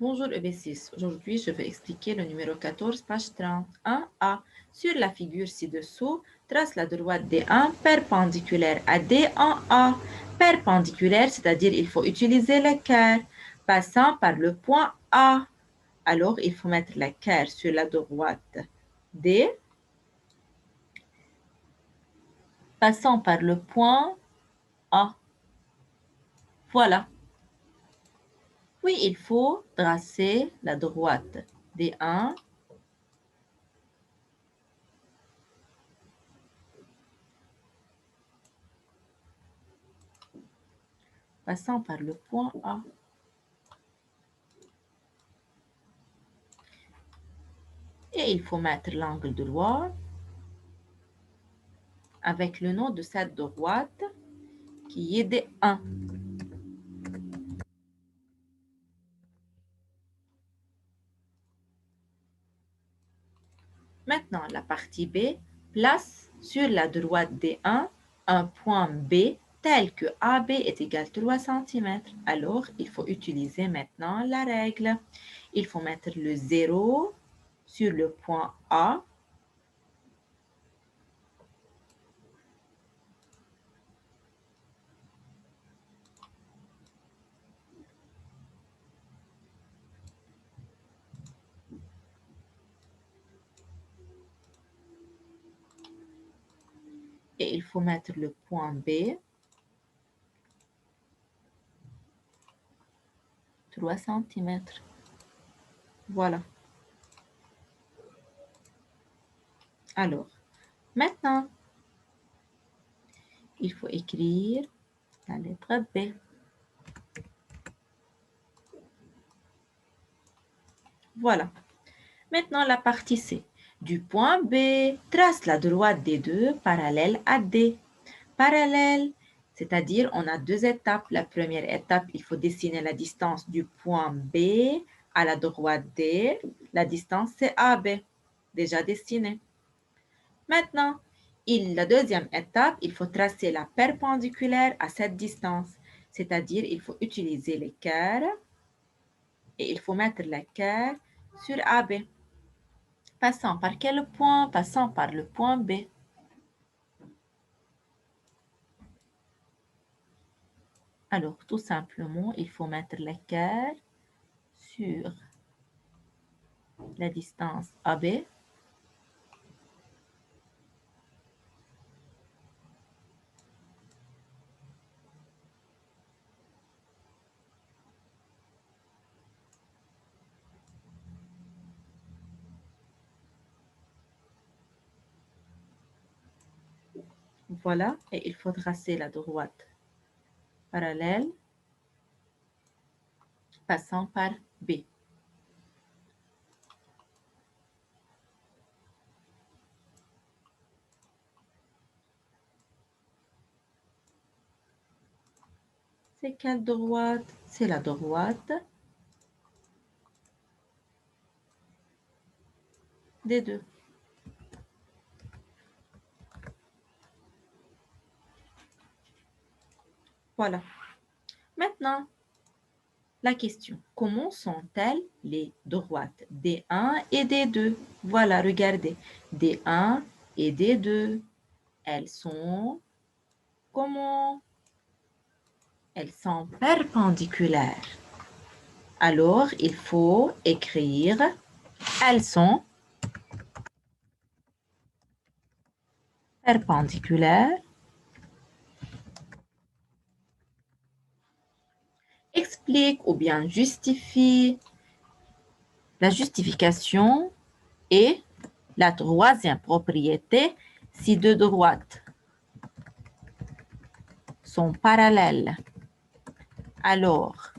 Bonjour EB6. Aujourd'hui, je vais expliquer le numéro 14, page 30. 1A. Sur la figure ci-dessous, trace la droite D1 perpendiculaire à D en A. Perpendiculaire, c'est-à-dire il faut utiliser l'équerre passant par le point A. Alors, il faut mettre l'équerre sur la droite D, passant par le point A. Voilà. Oui, il faut tracer la droite D1 passant par le point A. Et il faut mettre l'angle droit avec le nom de cette droite qui est D1. Maintenant, la partie B, place sur la droite D1 un point B tel que AB est égal à 3 cm. Alors, il faut utiliser maintenant la règle. Il faut mettre le 0 sur le point A. Et il faut mettre le point B, 3 cm. Voilà. Alors, maintenant, il faut écrire la lettre B. Voilà. Maintenant, la partie C. Du point B, trace la droite des deux parallèle à D. Parallèle, c'est-à-dire on a deux étapes. La première étape, il faut dessiner la distance du point B à la droite D. La distance, c'est AB, déjà dessinée. Maintenant, la deuxième étape, il faut tracer la perpendiculaire à cette distance, c'est-à-dire il faut utiliser l'équerre et il faut mettre l'équerre sur AB. Passant par quel point? Passant par le point B. Alors, tout simplement, il faut mettre l'équerre sur la distance AB. Voilà, et il faut tracer la droite parallèle passant par B. C'est quelle droite? C'est la droite des deux. Voilà. Maintenant, la question, comment sont-elles les droites D1 et D2? Voilà, regardez, D1 et D2, elles sont comment? Elles sont perpendiculaires. Alors, il faut écrire, elles sont perpendiculaires. Explique ou bien justifie. La justification est la troisième propriété. Si deux droites sont parallèles, alors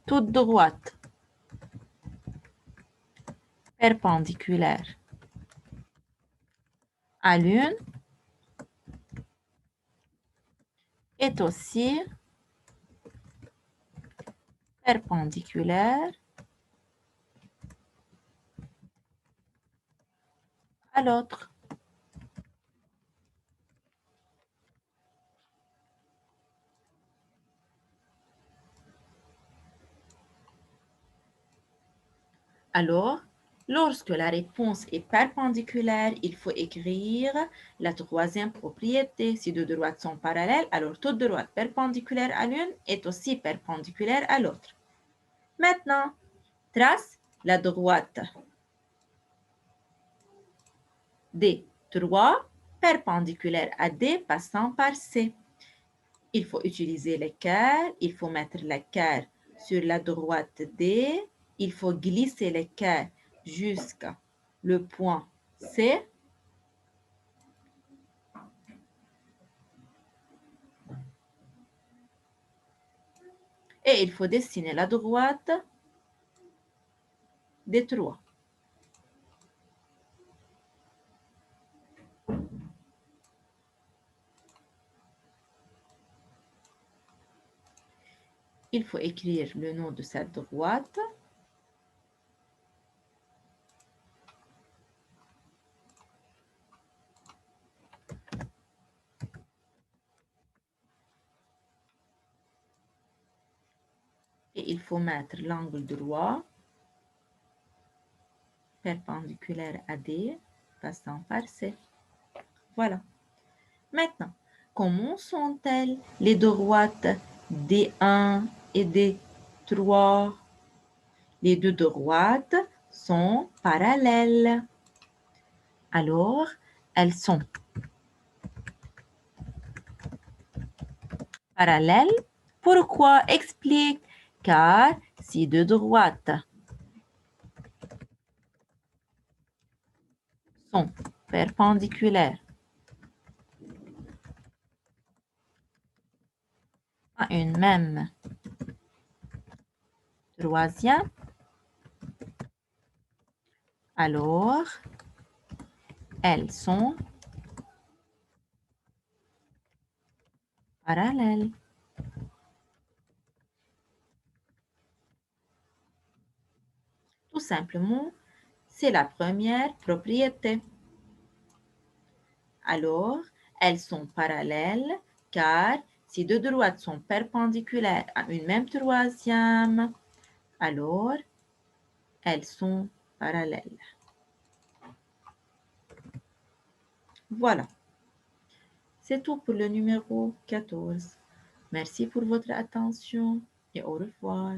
toute droite perpendiculaire à l'une est aussi perpendiculaire à l'autre. Alors, lorsque la réponse est perpendiculaire, il faut écrire la troisième propriété. Si deux droites sont parallèles, alors toute droite perpendiculaire à l'une est aussi perpendiculaire à l'autre. Maintenant, trace la droite D3 perpendiculaire à D passant par C. Il faut utiliser l'équerre, il faut mettre l'équerre sur la droite D, il faut glisser l'équerre jusqu'à le point C. Et il faut dessiner la droite D3. Il faut écrire le nom de cette droite. Et il faut mettre l'angle droit perpendiculaire à D passant par C. Voilà. Maintenant, comment sont-elles les droites D1 et D3? Les deux droites sont parallèles. Alors, elles sont parallèles. Pourquoi? Explique. Car si deux droites sont perpendiculaires à une même troisième, alors elles sont parallèles. Tout simplement, c'est la première propriété. Alors, elles sont parallèles car si deux droites sont perpendiculaires à une même troisième, alors elles sont parallèles. Voilà, c'est tout pour le numéro 14. Merci pour votre attention et au revoir.